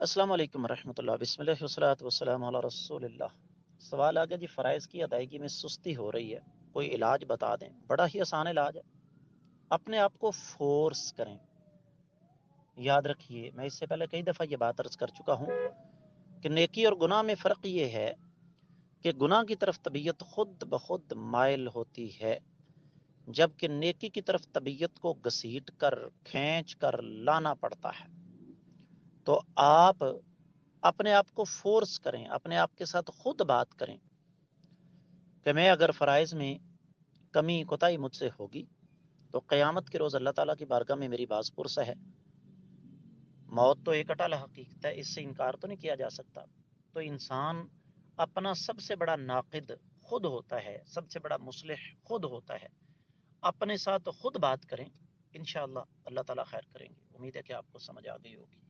السلام علیکم ورحمۃ اللہ، بسم اللہ والصلاۃ والسلام علی رسول اللہ۔ سوال آ گیا جی، فرائض کی ادائیگی میں سستی ہو رہی ہے، کوئی علاج بتا دیں۔ بڑا ہی آسان علاج ہے، اپنے آپ کو فورس کریں۔ یاد رکھیے، میں اس سے پہلے کئی دفعہ یہ بات عرض کر چکا ہوں کہ نیکی اور گناہ میں فرق یہ ہے کہ گناہ کی طرف طبیعت خود بخود مائل ہوتی ہے، جبکہ نیکی کی طرف طبیعت کو گھسیٹ کر کھینچ کر لانا پڑتا ہے۔ تو آپ اپنے آپ کو فورس کریں، اپنے آپ کے ساتھ خود بات کریں کہ میں اگر فرائض میں کمی کوتاہی مجھ سے ہوگی تو قیامت کے روز اللہ تعالیٰ کی بارگاہ میں میری باز پرس ہے۔ موت تو ایک اٹل حقیقت ہے، اس سے انکار تو نہیں کیا جا سکتا۔ تو انسان اپنا سب سے بڑا ناقد خود ہوتا ہے، سب سے بڑا مصلح خود ہوتا ہے۔ اپنے ساتھ خود بات کریں، انشاءاللہ اللہ تعالیٰ خیر کریں گے۔ امید ہے کہ آپ کو سمجھ آ گئی ہوگی۔